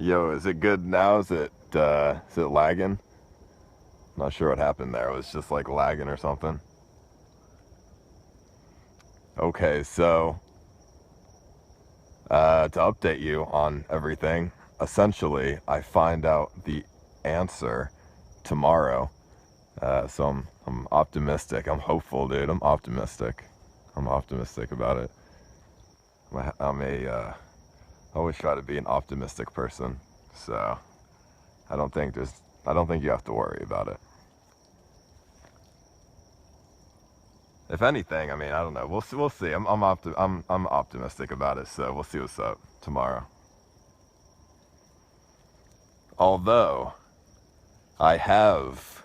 Yo, is it good now? Is it lagging? Not sure what happened there. It was just like lagging or something. Okay, so to update you on everything, essentially I find out the answer tomorrow. So I'm optimistic. I'm hopeful, dude. I'm optimistic. I'm optimistic about it. I always try to be an optimistic person. So I don't think you have to worry about it. If anything, I mean, I don't know. We'll see. I'm optimistic about it. So we'll see what's up tomorrow. Although I have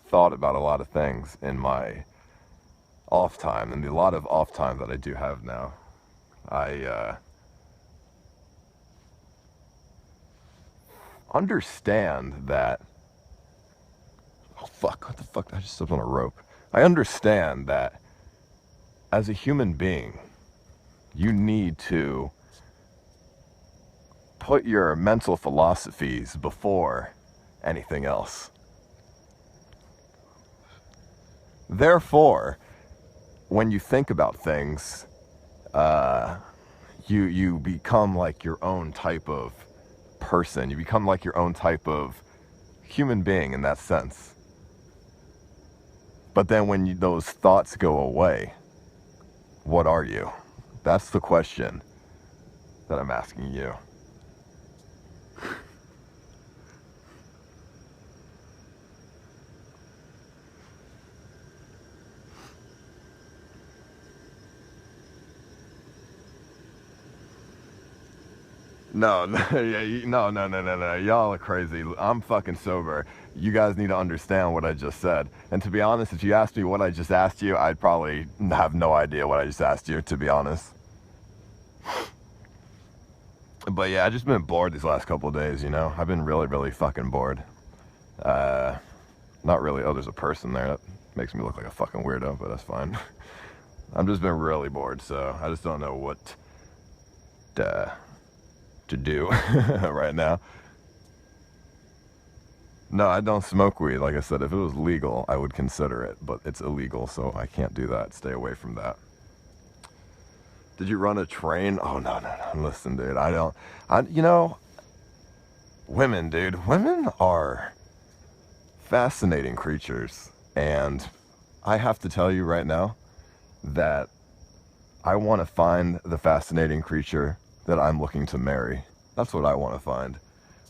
thought about a lot of things in my off time, and a lot of off time that I do have now. I understand that. Oh fuck! What the fuck? I just stepped on a rope. I understand that as a human being, you need to put your mental philosophies before anything else. Therefore, when you think about things, you become like your own type of person. You become like your own type of human being in that sense. But then when those thoughts go away, what are you? That's the question that I'm asking you. No, no. Y'all are crazy. I'm fucking sober. You guys need to understand what I just said. And to be honest, if you asked me what I just asked you, I'd probably have no idea what I just asked you, to be honest. But yeah, I've just been bored these last couple of days, you know? I've been really, really fucking bored. Not really. Oh, there's a person there. That makes me look like a fucking weirdo, but that's fine. I've just been really bored, so I just don't know what to do right now. No, I don't smoke weed. Like I said, if it was legal, I would consider it, but it's illegal, so I can't do that. Stay away from that. Did you run a train? Oh, no. Listen, dude, you know, women, dude, women are fascinating creatures, and I have to tell you right now that I want to find the fascinating creature that I'm looking to marry. That's what I want to find.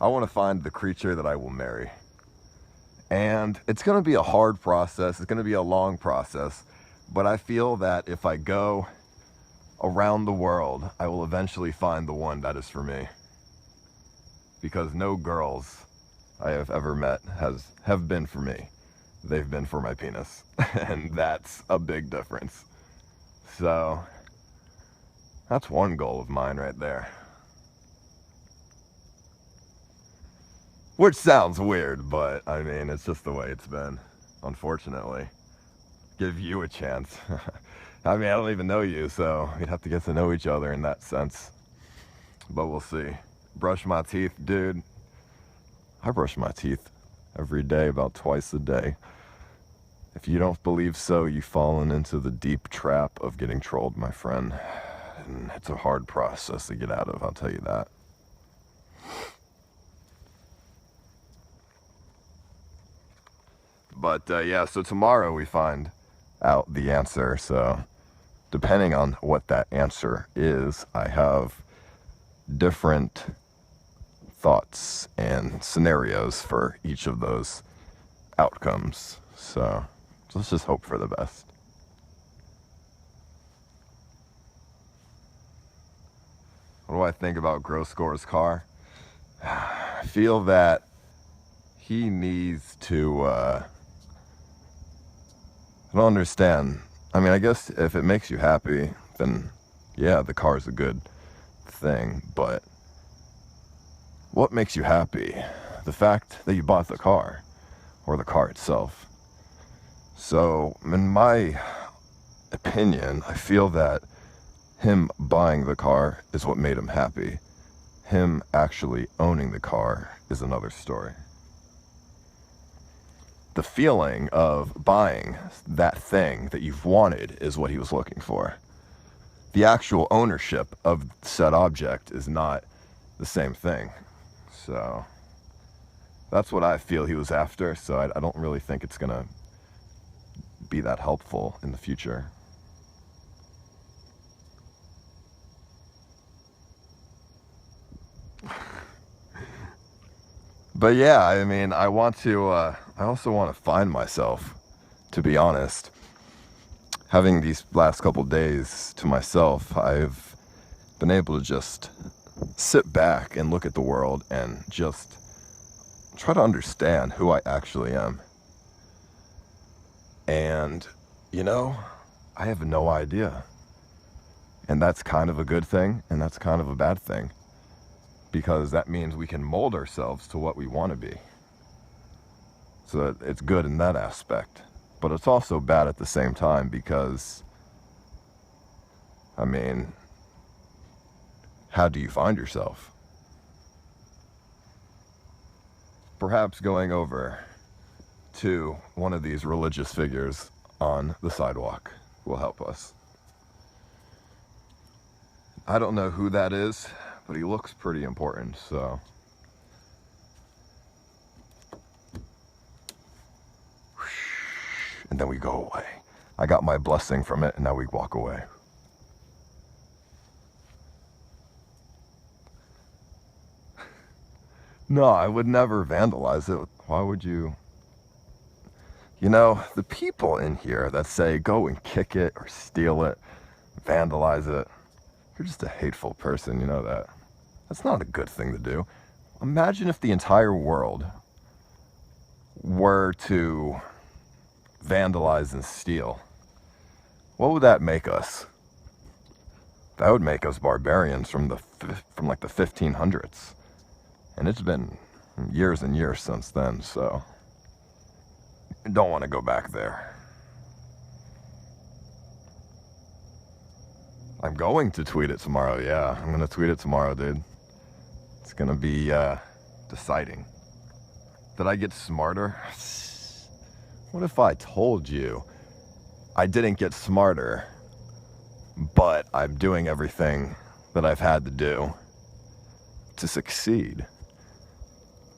I want to find the creature that I will marry. And it's going to be a hard process. It's going to be a long process. But I feel that if I go around the world, I will eventually find the one that is for me. Because no girls I have ever met have been for me. They've been for my penis. And that's a big difference. So that's one goal of mine right there. Which sounds weird, but I mean, it's just the way it's been, unfortunately. Give you a chance. I mean, I don't even know you, so we'd have to get to know each other in that sense. But we'll see. Brush my teeth, dude. I brush my teeth every day, about twice a day. If you don't believe so, you've fallen into the deep trap of getting trolled, my friend. And it's a hard process to get out of, I'll tell you that. But yeah, so tomorrow we find out the answer. So depending on what that answer is, I have different thoughts and scenarios for each of those outcomes. So let's just hope for the best. What do I think about Gross Score's car? I feel that he needs to, I don't understand. I mean, I guess if it makes you happy, then yeah, the car's a good thing, but what makes you happy? The fact that you bought the car, or the car itself? So, in my opinion, I feel that him buying the car is what made him happy. him actually owning the car is another story. The feeling of buying that thing that you've wanted is what he was looking for. The actual ownership of said object is not the same thing. So that's what I feel he was after, so I don't really think it's gonna be that helpful in the future. But yeah, I mean, I also want to find myself, to be honest. Having these last couple days to myself, I've been able to just sit back and look at the world and just try to understand who I actually am. And, you know, I have no idea. And that's kind of a good thing, and that's kind of a bad thing. Because that means we can mold ourselves to what we want to be. So it's good in that aspect. But it's also bad at the same time because, I mean, how do you find yourself? Perhaps going over to one of these religious figures on the sidewalk will help us. I don't know who that is, but he looks pretty important, so. And then we go away. I got my blessing from it, and now we walk away. No, I would never vandalize it. Why would you? You know, the people in here that say go and kick it or steal it, vandalize it, you're just a hateful person, you know that. That's not a good thing to do. Imagine if the entire world were to vandalize and steal. What would that make us? That would make us barbarians from like the 1500s. And it's been years and years since then, so I don't want to go back there. I'm going to tweet it tomorrow, yeah. I'm going to tweet it tomorrow, dude. It's going to be deciding. Did I get smarter? What if I told you I didn't get smarter, but I'm doing everything that I've had to do to succeed?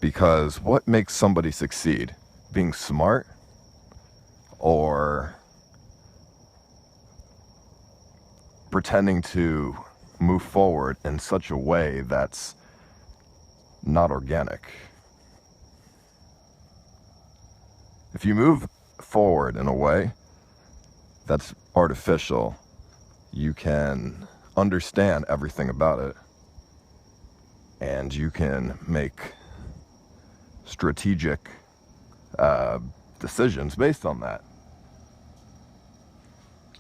Because what makes somebody succeed? Being smart or pretending to move forward in such a way that's not organic? If you move forward in a way that's artificial, you can understand everything about it, and you can make strategic decisions based on that.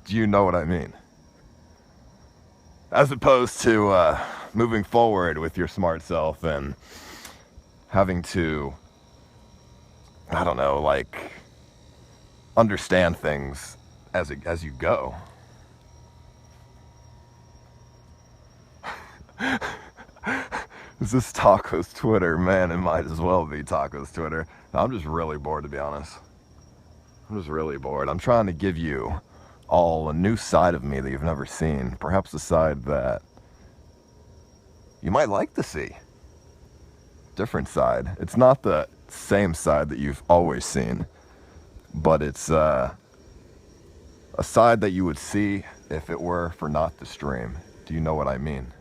Do you know what I mean? As opposed to moving forward with your smart self and having to, I don't know, like, understand things as you go. Is this Taco's Twitter? Man, it might as well be Taco's Twitter. I'm just really bored, to be honest. I'm just really bored. I'm trying to give you all a new side of me that you've never seen. Perhaps a side that you might like to see. Different side. It's not the same side that you've always seen, but it's a side that you would see if it were for not the stream. Do you know what I mean?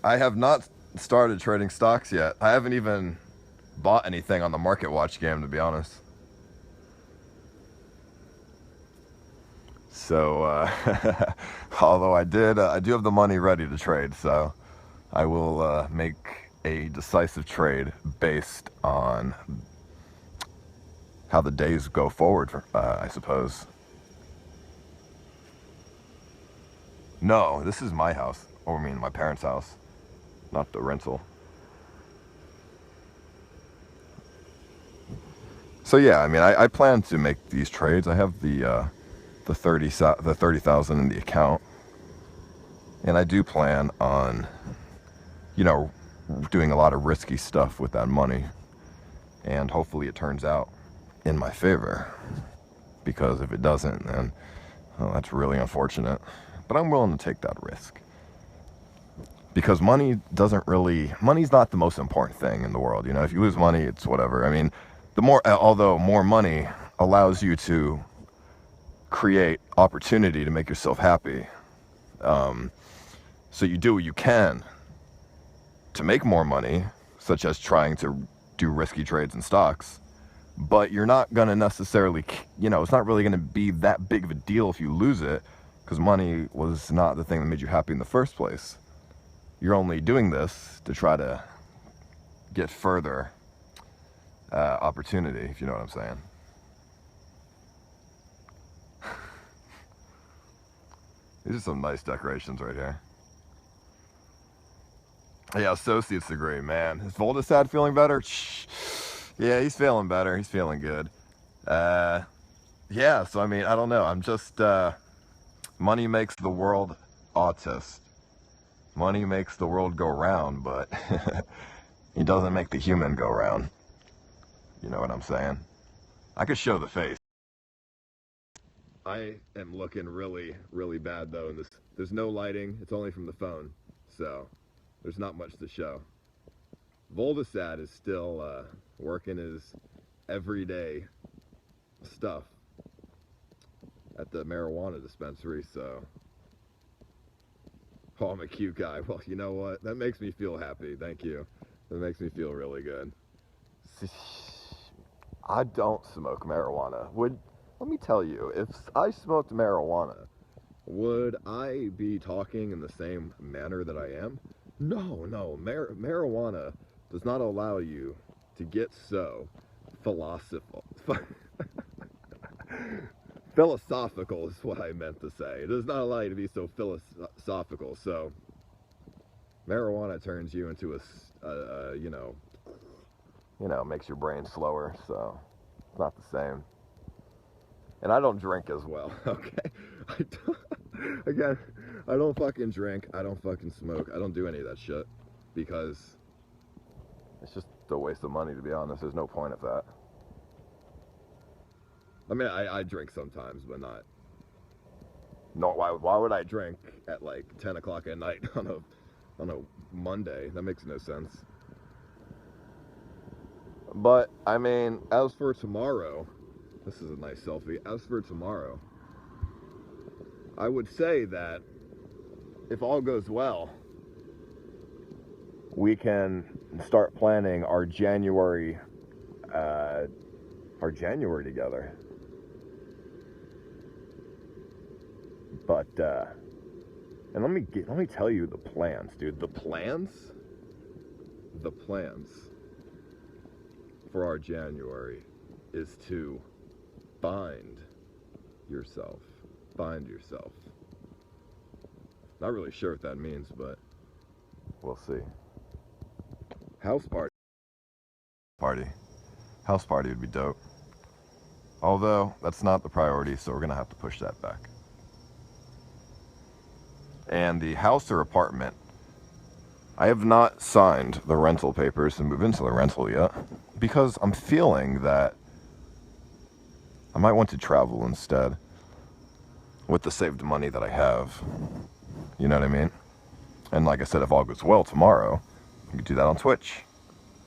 I have not started trading stocks yet. I haven't even bought anything on the Market Watch game, to be honest. So, although I do have the money ready to trade, so I will make a decisive trade based on how the days go forward, I suppose. No, this is my house, or I mean my parents' house, not the rental. So yeah, I mean, I plan to make these trades. I have the the 30,000 in the account. And I do plan on, you know, doing a lot of risky stuff with that money. And hopefully it turns out in my favor. Because if it doesn't, then, well, that's really unfortunate. But I'm willing to take that risk. Because money's not the most important thing in the world. You know, if you lose money, it's whatever. I mean, although more money allows you to create opportunity to make yourself happy. So you do what you can to make more money, such as trying to do risky trades in stocks. But you're not going to necessarily, you know, it's not really going to be that big of a deal if you lose it, because money was not the thing that made you happy in the first place. You're only doing this to try to get further opportunity, if you know what I'm saying. These are some nice decorations right here. Yeah, associate's degree, man. Is Voldesad feeling better? Yeah, he's feeling better. He's feeling good. Yeah, so I mean, I don't know. I'm just, money makes the world autist. Money makes the world go round, but it doesn't make the human go round. You know what I'm saying? I could show the face. I am looking really, really bad though. There's no lighting. It's only from the phone, so there's not much to show. Voldesad is still working his everyday stuff at the marijuana dispensary, so. Oh, I'm a cute guy. Well, you know what? That makes me feel happy. Thank you. That makes me feel really good. I don't smoke marijuana. Let me tell you, if I smoked marijuana, would I be talking in the same manner that I am? No. Marijuana does not allow you to get so philosophical is what I meant to say. It does not allow you to be so philosophical. So marijuana turns you into a you know, makes your brain slower. So it's not the same. And I don't drink as well. Okay. Again, I don't fucking drink. I don't fucking smoke. I don't do any of that shit because it's just a waste of money, to be honest. There's no point of that. I mean, I drink sometimes, but not. No, why would I drink at like 10 o'clock at night on a Monday? That makes no sense. But, I mean, as for tomorrow, this is a nice selfie. As for tomorrow, I would say that if all goes well, we can start planning our January together. But and let me tell you the plans, dude. The plans for our January is to find yourself. Not really sure what that means, but we'll see. House party would be dope. Although that's not the priority, so we're gonna have to push that back. And the house or apartment, I have not signed the rental papers to move into the rental yet, because I'm feeling that I might want to travel instead with the saved money that I have. You know what I mean? And like I said, if all goes well tomorrow, you can do that on Twitch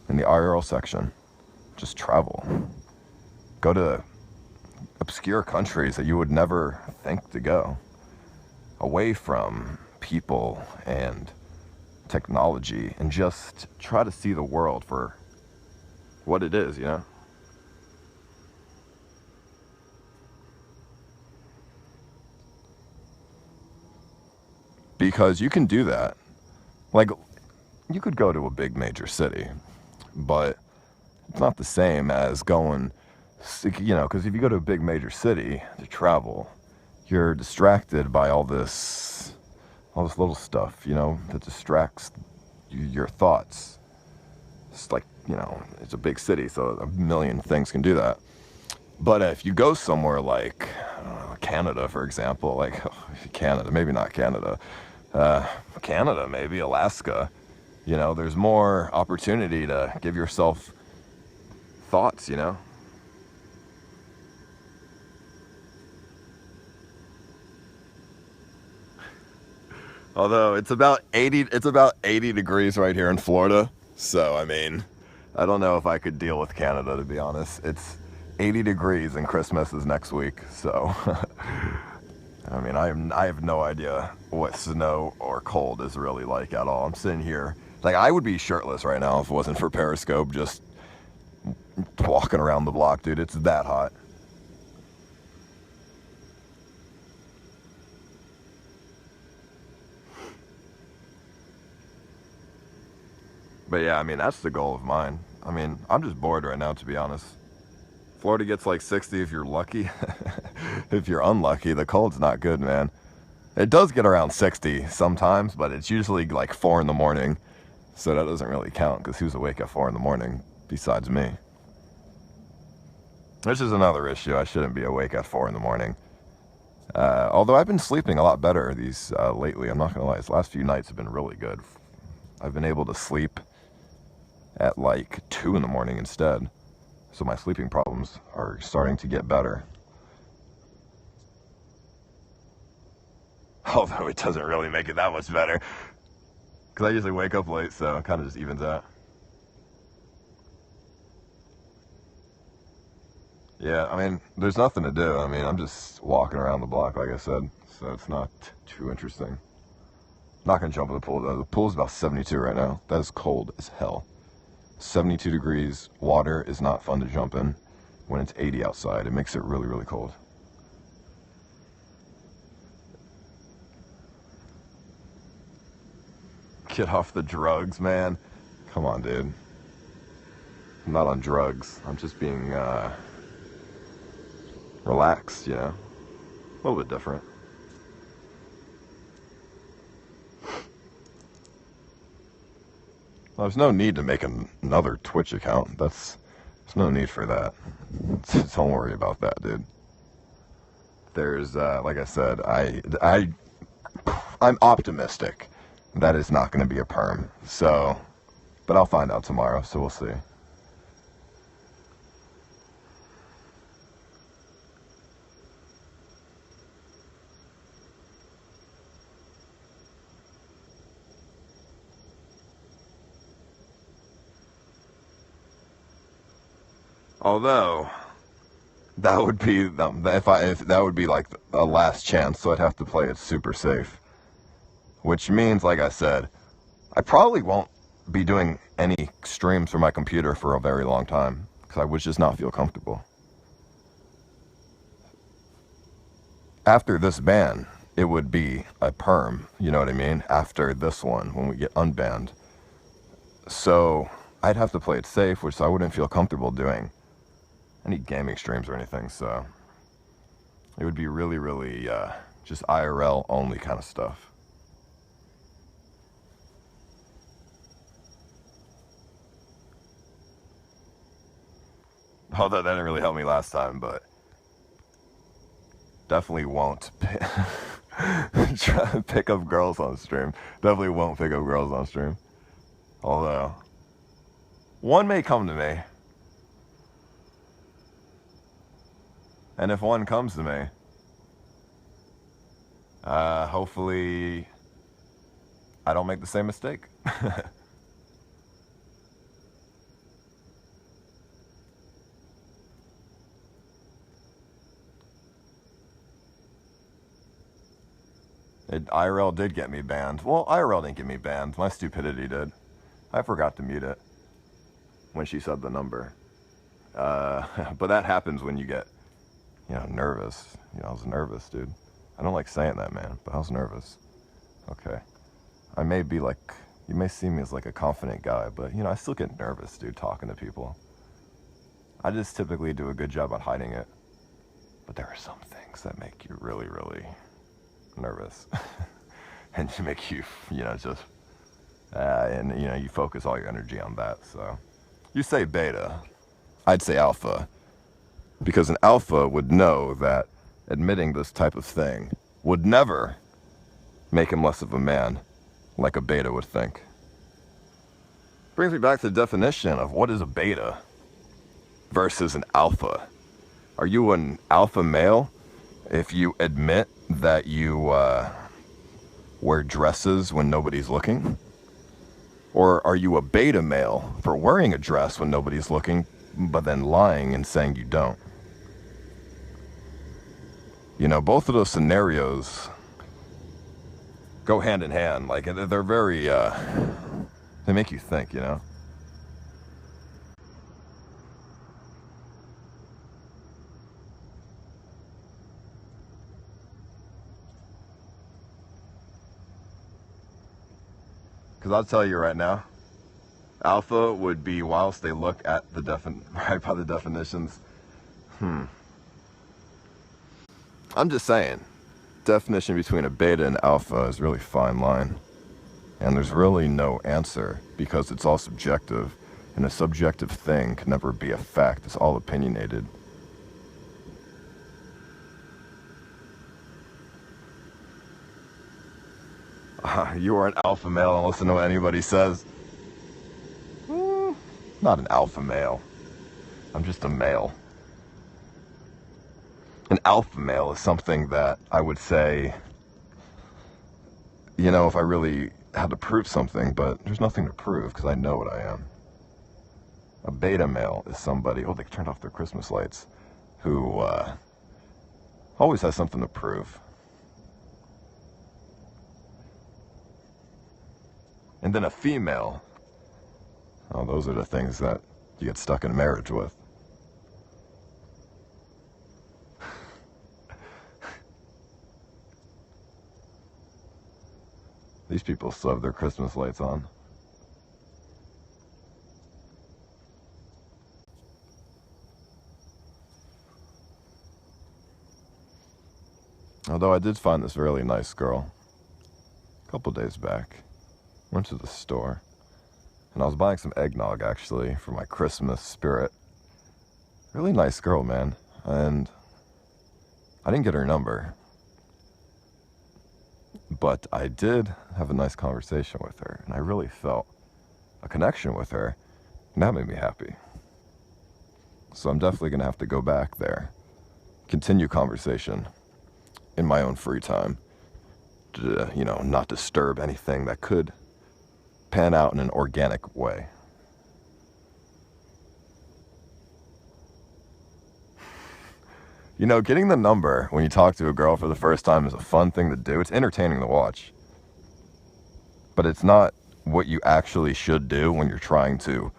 in the IRL section. Just travel. Go to obscure countries that you would never think to go. Away from people and technology, and just try to see the world for what it is, you know? Because you can do that. Like, you could go to a big major city, but it's not the same as going, you know, because if you go to a big major city to travel, you're distracted by all this little stuff, you know, that distracts your thoughts. It's like, you know, it's a big city, so a million things can do that. But if you go somewhere like Canada, for example. Like, Canada, maybe not Canada. Canada, maybe Alaska. You know, there's more opportunity to give yourself thoughts, you know? Although it's about 80 degrees right here in Florida. So, I mean, I don't know if I could deal with Canada, to be honest. It's 80 degrees and Christmas is next week. So, I mean, I have no idea what snow or cold is really like at all. I'm sitting here, like, I would be shirtless right now if it wasn't for Periscope, just walking around the block, dude. It's that hot. But yeah, I mean, that's the goal of mine. I mean, I'm just bored right now, to be honest. Florida gets like 60 if you're lucky. If you're unlucky, the cold's not good, man. It does get around 60 sometimes, but it's usually like 4 in the morning. So that doesn't really count, because who's awake at 4 in the morning besides me? Which is another issue. I shouldn't be awake at 4 in the morning. Although I've been sleeping a lot better these lately. I'm not going to lie. These last few nights have been really good. I've been able to sleep at like 2 in the morning instead. So my sleeping problems are starting to get better. Although it doesn't really make it that much better. Because I usually wake up late, so it kind of just evens out. Yeah, I mean, there's nothing to do. I mean, I'm just walking around the block, like I said. So it's not too interesting. Not going to jump in the pool, though. The pool's about 72 right now. That is cold as hell. 72 degrees. Water is not fun to jump in when it's 80 outside. It makes it really, really cold. Get off the drugs, man. Come on, dude. I'm not on drugs. I'm just being relaxed, you know? A little bit different. Well, there's no need to make another Twitch account. There's no need for that. Don't worry about that, dude. There's, like I said, I'm optimistic that it's not going to be a perm. So, but I'll find out tomorrow, so we'll see. Although, that would be if that would be like a last chance, so I'd have to play it super safe. Which means, like I said, I probably won't be doing any streams from my computer for a very long time, because I would just not feel comfortable. After this ban, it would be a perm, you know what I mean? After this one, when we get unbanned. So, I'd have to play it safe, which I wouldn't feel comfortable doing any gaming streams or anything, so it would be really, really just IRL only kind of stuff. Although that didn't really help me last time, but definitely won't try to pick up girls on stream. Definitely won't pick up girls on stream. Although, one may come to me. And if one comes to me, hopefully I don't make the same mistake. IRL did get me banned. Well, IRL didn't get me banned. My stupidity did. I forgot to mute it when she said the number. But that happens when you get, you know, nervous. You know, I was nervous, dude. I don't like saying that, man, but I was nervous. Okay. I may be like, you may see me as like a confident guy, but, you know, I still get nervous, dude, talking to people. I just typically do a good job at hiding it. But there are some things that make you really, really nervous. And to make you, you know, just, and, you know, you focus all your energy on that, so. You say beta, I'd say alpha. Because an alpha would know that admitting this type of thing would never make him less of a man, like a beta would think. Brings me back to the definition of what is a beta versus an alpha. Are you an alpha male if you admit that you wear dresses when nobody's looking? Or are you a beta male for wearing a dress when nobody's looking, but then lying and saying you don't? You know, both of those scenarios go hand in hand. Like, they're very, they make you think, you know? Because I'll tell you right now, alpha would be whilst they look at the right by the definitions. I'm just saying, definition between a beta and alpha is a really fine line. And there's really no answer because it's all subjective. And a subjective thing can never be a fact. It's all opinionated. You are an alpha male and listen to what anybody says. Not an alpha male. I'm just a male. An alpha male is something that I would say, you know, if I really had to prove something, but there's nothing to prove because I know what I am. A beta male is somebody, oh, they turned off their Christmas lights, who always has something to prove. And then a female, oh, those are the things that you get stuck in marriage with. These people still have their Christmas lights on. Although I did find this really nice girl a couple days back. Went to the store, and I was buying some eggnog, actually, for my Christmas spirit. Really nice girl, man, and I didn't get her number, but I did have a nice conversation with her, and I really felt a connection with her, and that made me happy. So I'm definitely going to have to go back there, continue conversation in my own free time, to, you know, not disturb anything that could pan out in an organic way. You know, getting the number when you talk to a girl for the first time is a fun thing to do. It's entertaining to watch. But it's not what you actually should do when you're trying to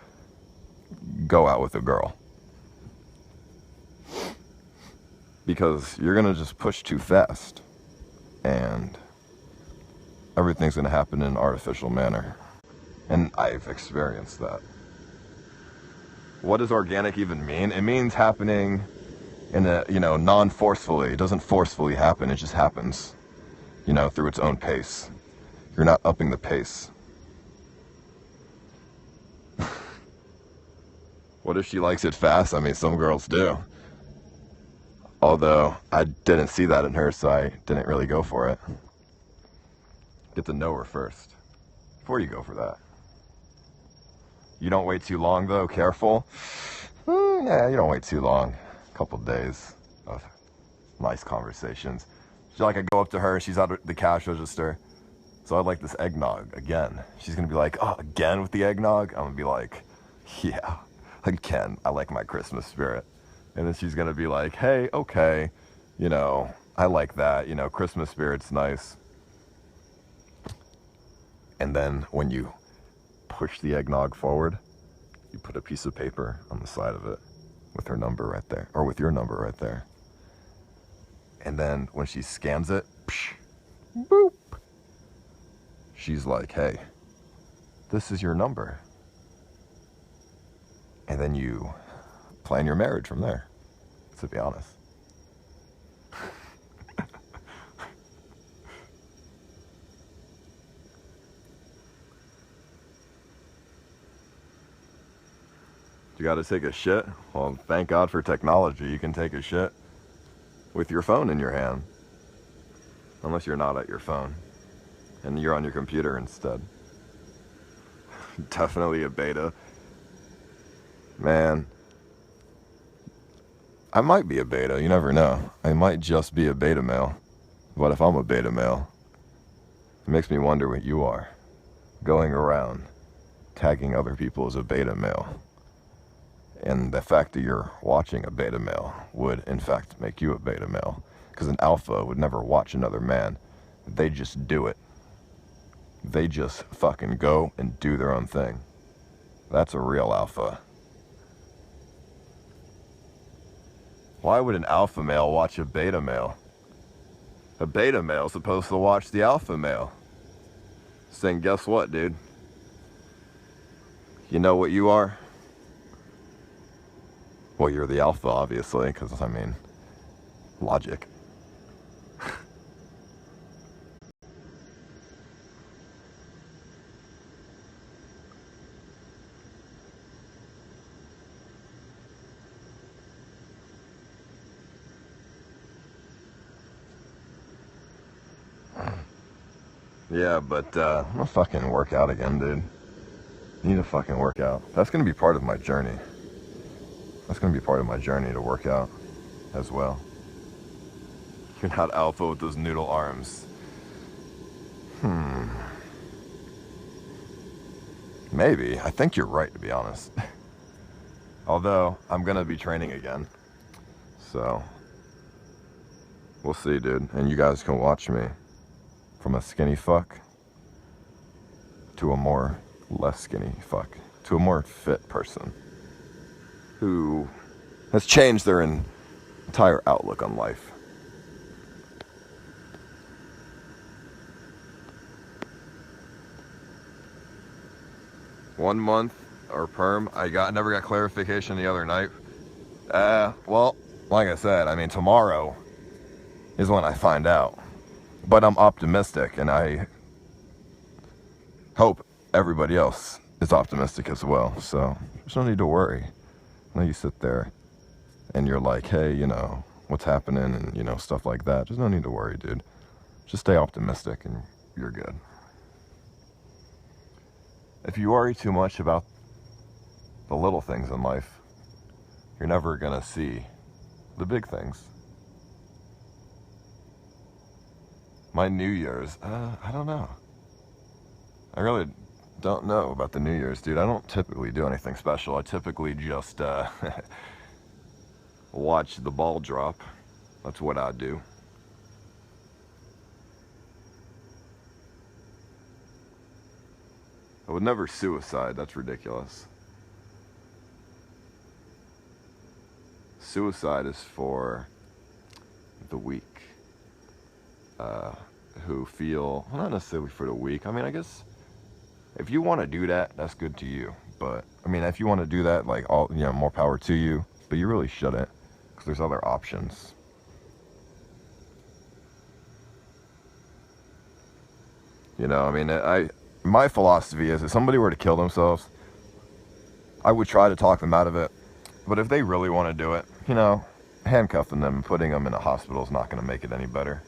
go out with a girl. Because you're going to just push too fast. And everything's going to happen in an artificial manner. And I've experienced that. What does organic even mean? It means happening in a, you know, non-forcefully. It doesn't forcefully happen, it just happens, you know, through its own pace. You're not upping the pace. What if she likes it fast? I mean, some girls do. Although, I didn't see that in her, so I didn't really go for it. Get to know her first, before you go for that. You don't wait too long, though, careful. Yeah, you don't wait too long. A couple days of nice conversations. Like, I go up to her, she's at the cash register. So I'd like this eggnog again. She's gonna be like, oh, again with the eggnog? I'm gonna be like, yeah, again, I like my Christmas spirit. And then she's gonna be like, hey, okay, you know, I like that, you know, Christmas spirit's nice. And then when you push the eggnog forward, you put a piece of paper on the side of it with her number right there, or with your number right there. And then when she scans it, psh, boop, she's like, hey, this is your number. And then you plan your marriage from there, to be honest. You gotta take a shit? Well, thank God for technology. You can take a shit with your phone in your hand. Unless you're not at your phone and you're on your computer instead. Definitely a beta. Man, I might be a beta, you never know. I might just be a beta male. But if I'm a beta male, it makes me wonder what you are. Going around tagging other people as a beta male. And the fact that you're watching a beta male would in fact make you a beta male. Because an alpha would never watch another man. They just do it. They just fucking go and do their own thing. That's a real alpha. Why would an alpha male watch a beta male? A beta male is supposed to watch the alpha male. Saying, guess what, dude? You know what you are? Well, you're the alpha, obviously, because, I mean, logic. Yeah, but I'm gonna fucking work out again, dude. Need to fucking work out. That's gonna be part of my journey. That's gonna be part of my journey to work out as well. You're not alpha with those noodle arms. Maybe. I think you're right, to be honest. Although, I'm gonna be training again. So, we'll see, dude. And you guys can watch me. From a skinny fuck to a more less skinny fuck to a more fit person who has changed their entire outlook on life. One month or perm, I never got clarification the other night. Well, like I said, I mean, tomorrow is when I find out. But I'm optimistic, and I hope everybody else is optimistic as well. So there's no need to worry. I know you sit there and you're like, hey, you know, what's happening, and, you know, stuff like that. There's no need to worry, dude. Just stay optimistic and you're good. If you worry too much about the little things in life, you're never gonna see the big things. My New Year's, I don't know. I really don't know about the New Year's, dude. I don't typically do anything special. I typically just watch the ball drop. That's what I do. I would never suicide. That's ridiculous. Suicide is for the weak. Who feel, well, not necessarily for the weak. I mean, I guess if you want to do that, that's good to you. But I mean, if you want to do that, like, all, you know, more power to you. But you really shouldn't, because there's other options. You know, I mean, my philosophy is, if somebody were to kill themselves, I would try to talk them out of it. But if they really want to do it, you know, handcuffing them and putting them in a hospital is not going to make it any better.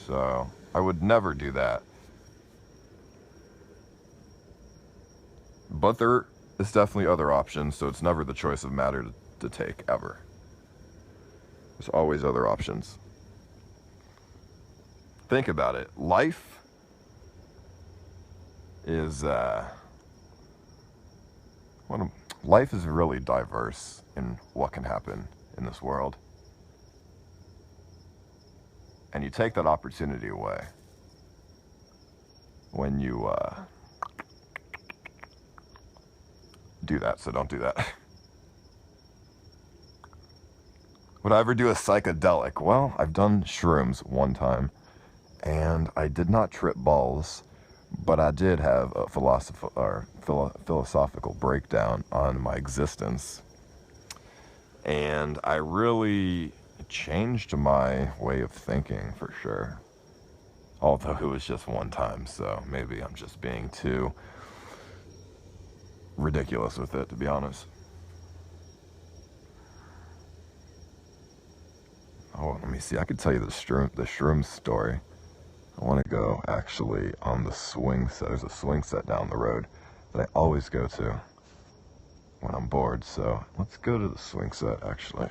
So, I would never do that. But there is definitely other options, so it's never the choice of matter to take, ever. There's always other options. Think about it. Life is, life is really diverse in what can happen in this world. And you take that opportunity away when you do that, so don't do that. Would I ever do a psychedelic? Well, I've done shrooms one time, and I did not trip balls, but I did have a philosophical breakdown on my existence. And I really changed my way of thinking, for sure. Although it was just one time, so maybe I'm just being too ridiculous with it, to be honest. Oh, let me see. I could tell you the shroom story. I want to go actually on the swing set. There's a swing set down the road that I always go to when I'm bored. So let's go to the swing set actually.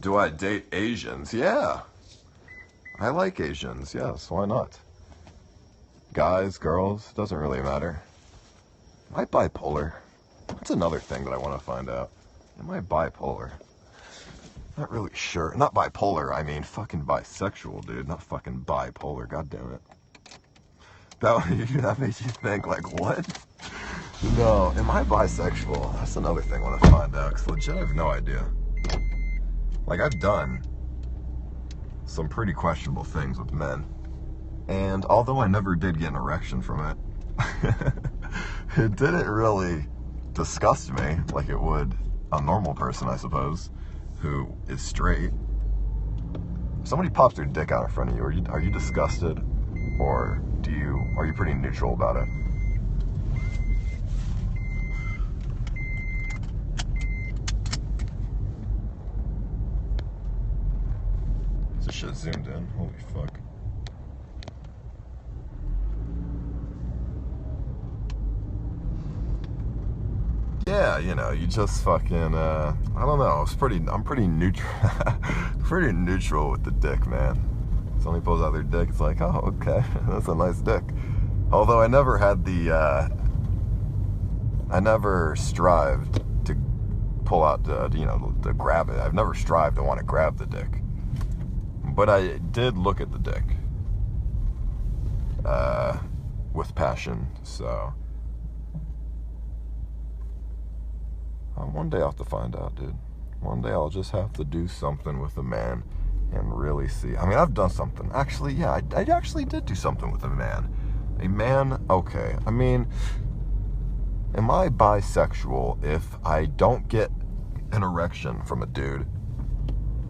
Do I date Asians? Yeah. I like Asians, yes, why not? Guys, girls, doesn't really matter. Am I bipolar? That's another thing that I want to find out. Am I bipolar? Not really sure. Not bipolar, I mean fucking bisexual, dude. Not fucking bipolar, god damn it. That made you think, like, what? No, am I bisexual? That's another thing I want to find out, because legit I have no idea. Like, I've done some pretty questionable things with men. And although I never did get an erection from it, it didn't really disgust me like it would a normal person, I suppose, who is straight. If somebody pops their dick out in front of you, are you disgusted? Or are you pretty neutral about it? This shit zoomed in. Holy fuck. Yeah, you know, you just fucking, I don't know, I'm pretty neutral, pretty neutral with the dick, man. Somebody pulls out their dick, it's like, oh, okay, that's a nice dick. Although I never had I never strived to pull out to grab it. I've never strived to want to grab the dick. But I did look at the dick, with passion, so. One day I'll have to find out, dude. One day I'll just have to do something with a man and really see. I mean, I've done something. Actually, yeah, I actually did do something with a man. A man, okay. I mean, am I bisexual if I don't get an erection from a dude?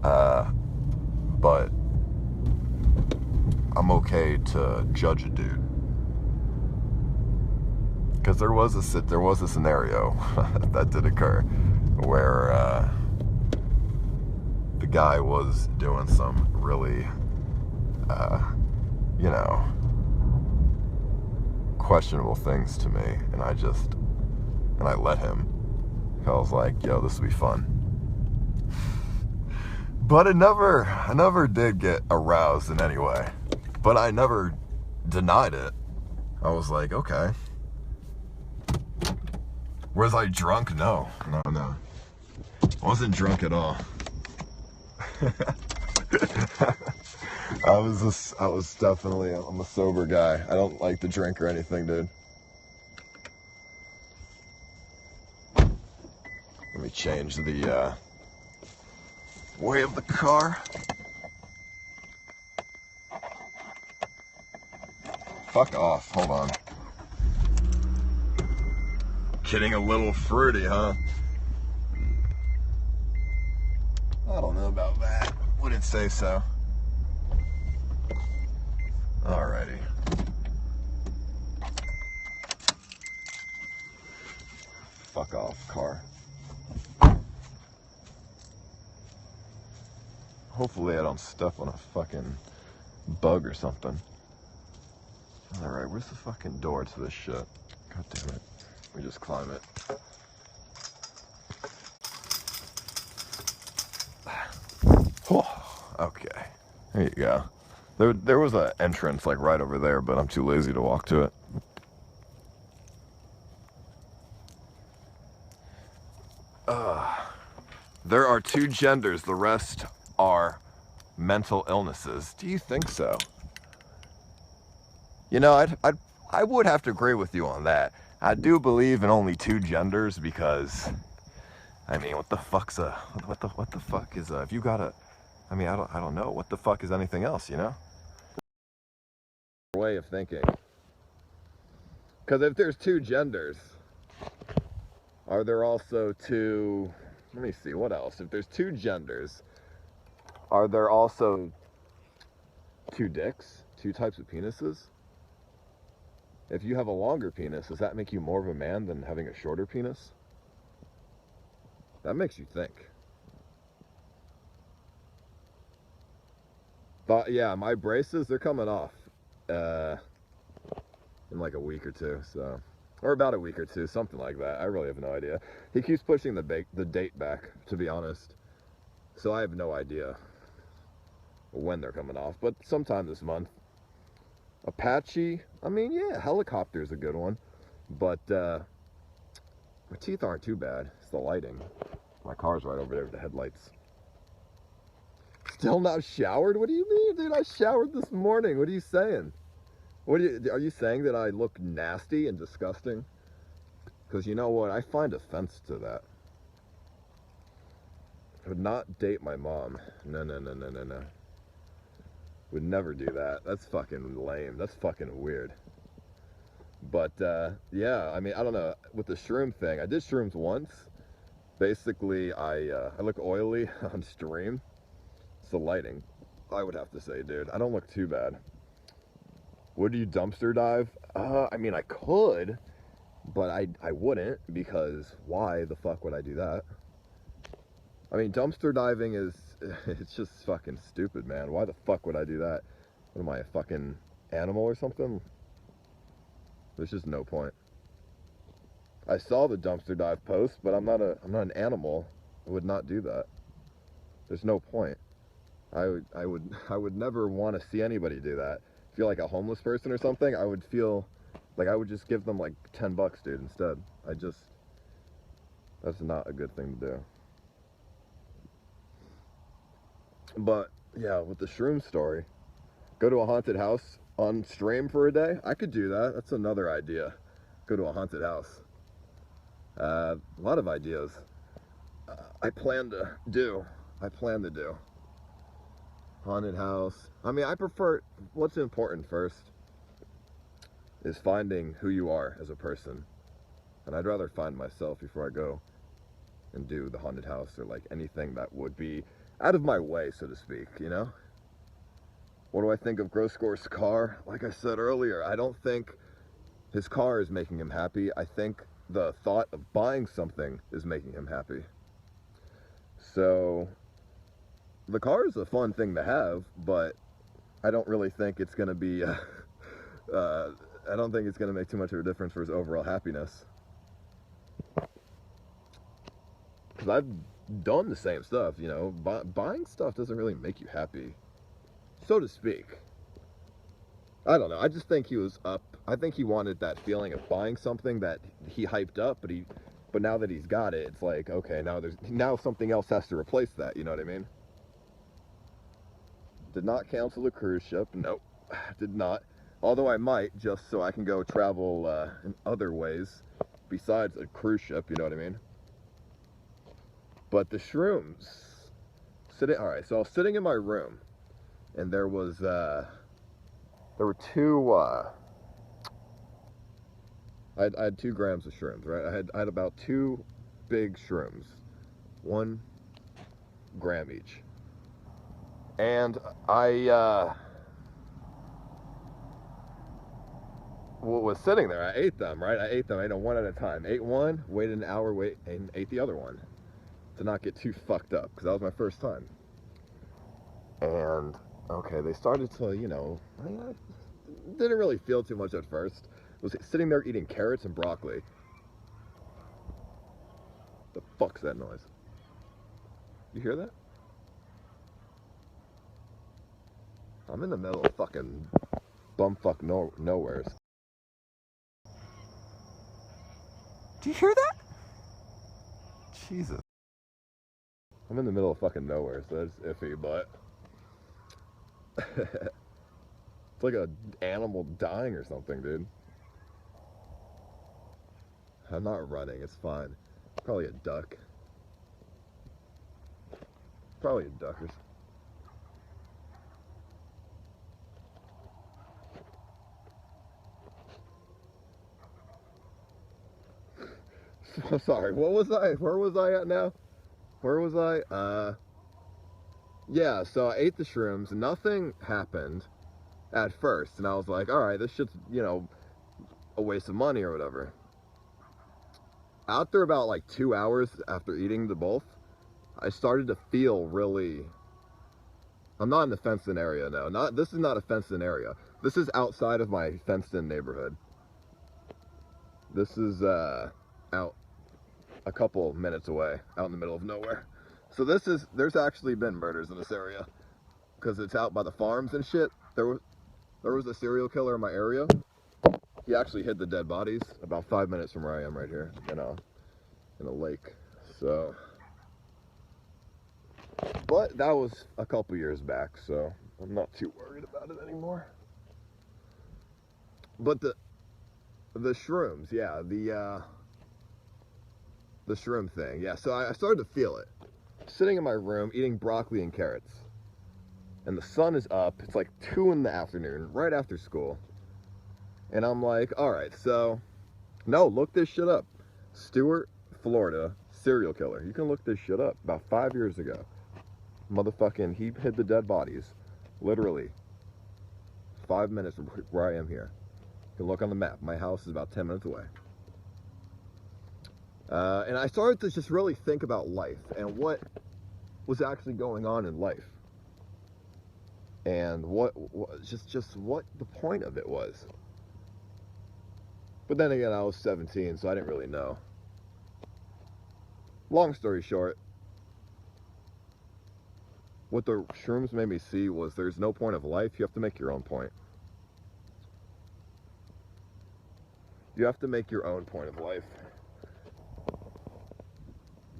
But I'm okay to judge a dude. Because there was a scenario that did occur where the guy was doing some really, questionable things to me, and I let him. I was like, yo, this will be fun. But I never did get aroused in any way. But I never denied it. I was like, okay. Was I drunk? No. I wasn't drunk at all. I'm a sober guy. I don't like to drink or anything, dude. Let me change the way of the car. Fuck off, hold on. Getting a little fruity, huh? I don't know about that. Wouldn't say so. Alrighty. Fuck off, car. Hopefully I don't step on a fucking bug or something. Alright, where's the fucking door to this shit? God damn it. We just climb it. Okay, there you go. There was an entrance like right over there, but I'm too lazy to walk to it. There are two genders. The rest are mental illnesses. Do you think so? You know, I would have to agree with you on that. I do believe in only two genders because, I mean, what the fuck is if you got I mean, I don't know, what the fuck is anything else, you know? Way of thinking. Because if there's two genders, Are there also two, let me see, what else? If there's two genders, are there also two dicks? Two types of penises? If you have a longer penis, does that make you more of a man than having a shorter penis? That makes you think. But yeah, my braces, they're coming off in like a week or two, so, or about a week or two, something like that. I really have no idea. He keeps pushing the date back, to be honest, so I have no idea when they're coming off, but sometime this month. Apache, I mean, yeah, helicopter's a good one, but my teeth aren't too bad. It's the lighting. My car's right over there with the headlights. Still not showered? What do you mean, dude? I showered this morning. What are you saying? Are you saying that I look nasty and disgusting? Because you know what? I find offense to that. I would not date my mom. No. Would never do that. That's fucking lame. That's fucking weird. But, yeah, I mean, I don't know. With the shroom thing, I did shrooms once. Basically, I look oily on stream. It's the lighting, I would have to say, dude. I don't look too bad. Would you dumpster dive? I mean, I could, but I wouldn't, because why the fuck would I do that? I mean, dumpster diving is, it's just fucking stupid, man. Why the fuck would I do that? What am I, a fucking animal or something? There's just no point. I saw the dumpster dive post, but I'm not an animal. I would not do that. There's no point. I would never want to see anybody do that. If you're like a homeless person or something, I would feel like I would just give them like $10, dude, instead. That's not a good thing to do. But yeah, with the shroom story, go to a haunted house on stream for a day. I could do that. That's another idea. Go to a haunted house. A lot of ideas. I plan to do. Haunted house. I mean, I prefer, what's important first is finding who you are as a person. And I'd rather find myself before I go and do the haunted house or like anything that would be out of my way, so to speak, you know? What do I think of Grosscore's car? Like I said earlier, I don't think his car is making him happy. I think the thought of buying something is making him happy. So the car is a fun thing to have, but I don't really think it's going to be, I don't think it's going to make too much of a difference for his overall happiness. Because I've done the same stuff, you know. Buying stuff doesn't really make you happy, so to speak. I don't know. I just think he was up. I think he wanted that feeling of buying something that he hyped up, but now that he's got it, it's like, okay, now something else has to replace that, you know what I mean? Did not cancel the cruise ship. Nope, did not. Although I might, just so I can go travel in other ways besides a cruise ship, you know what I mean? But the shrooms, alright, so I was sitting in my room, and there were two, I had 2 grams of shrooms, right? I had about 2 big shrooms, 1 gram each. And I was sitting there. I ate them, right? I ate them one at a time. Ate one, waited an hour, and ate the other one to not get too fucked up, because that was my first time. And okay, they started to, you know, I didn't really feel too much at first. I was sitting there eating carrots and broccoli. The fuck's that noise? You hear that? I'm in the middle of fucking bumfuck nowheres. Do you hear that? Jesus. I'm in the middle of fucking nowhere, so that's iffy, but it's like an animal dying or something, dude. I'm not running, it's fine. Probably a duck. Probably a duck or something. sorry, what was I? Where was I at now? Where was I? Yeah, so I ate the shrooms, nothing happened at first, and I was like, alright, this shit's, you know, a waste of money or whatever. After about like 2 hours after eating the both, I started to feel really... I'm not in the fenced-in area now. This is not a fenced-in area. This is outside of my fenced-in neighborhood. This is out a couple minutes away, out in the middle of nowhere. So there's actually been murders in this area, because it's out by the farms and shit. There was a serial killer in my area. He actually hid the dead bodies about 5 minutes from where I am right here, in a lake. So, but that was a couple years back, so I'm not too worried about it anymore. But the shrooms, yeah, the shroom thing, yeah. So I started to feel it. Sitting in my room eating broccoli and carrots, and the sun is up. It's like 2 in the afternoon, right after school. And I'm like, alright, so, no, look this shit up. Stewart, Florida, serial killer. You can look this shit up. About 5 years ago. Motherfucking, he hid the dead bodies. Literally. 5 minutes from where I am here. You can look on the map. My house is about 10 minutes away. And I started to just really think about life and what was actually going on in life. And just what the point of it was. But then again, I was 17, so I didn't really know. Long story short, what the shrooms made me see was there's no point of life. You have to make your own point. You have to make your own point of life.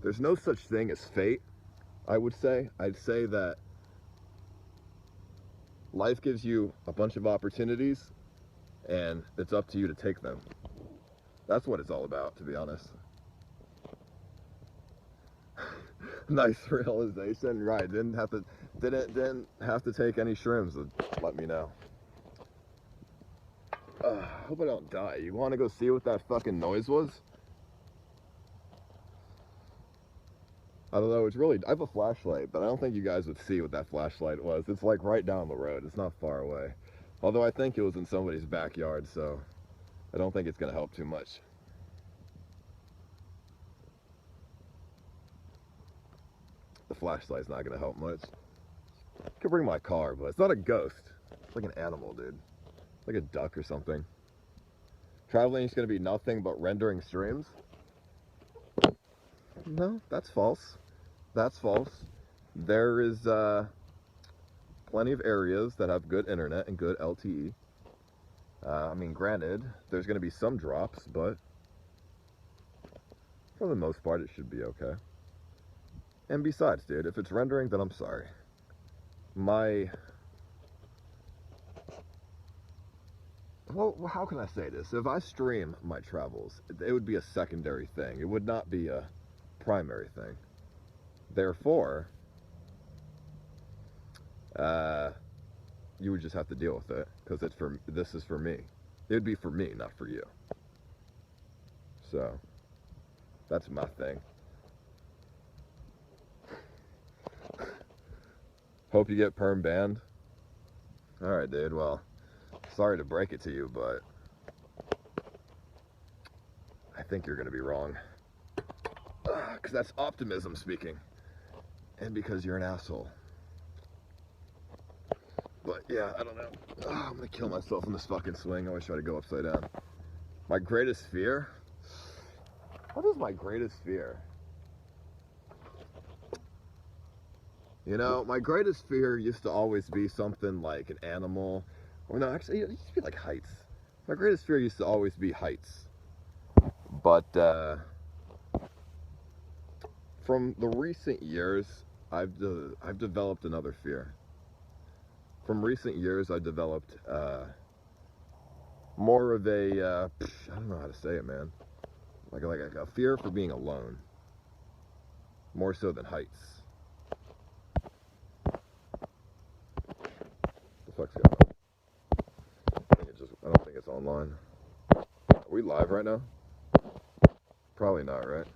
There's no such thing as fate, I would say. I'd say that life gives you a bunch of opportunities, and it's up to you to take them. That's what it's all about, to be honest. Nice realization, right? Didn't have to take any shrooms to let me know. Hope I don't die. You want to go see what that fucking noise was? I don't know. It's really... I have a flashlight, but I don't think you guys would see what that flashlight was. It's like right down the road. It's not far away. Although I think it was in somebody's backyard, so I don't think it's going to help too much. The flashlight's not going to help much. I could bring my car, but it's not a ghost. It's like an animal, dude. Like a duck or something. Traveling is going to be nothing but rendering streams? No, that's false. That's false. There is plenty of areas that have good internet and good LTE. I mean, granted, there's going to be some drops, but for the most part, it should be okay. And besides, dude, if it's rendering, then I'm sorry. Well, how can I say this? If I stream my travels, it would be a secondary thing. It would not be a primary thing. Therefore, you would just have to deal with it, because this is for me. It would be for me, not for you. So, that's my thing. Hope you get perm banned. Alright, dude, well, sorry to break it to you, but I think you're gonna be wrong. Because that's optimism speaking. And because you're an asshole. But yeah, I don't know. I'm gonna kill myself in this fucking swing. I always try to go upside down. My greatest fear? What is my greatest fear? You know, my greatest fear used to always be something like an animal. Or no, actually, it used to be like heights. My greatest fear used to always be heights. But, from the recent years, I've developed another fear. From recent years, I developed, more of a, I don't know how to say it, man. Like a fear for being alone. More so than heights. The fuck's going on? I don't think it's online. Are we live right now? Probably not, right?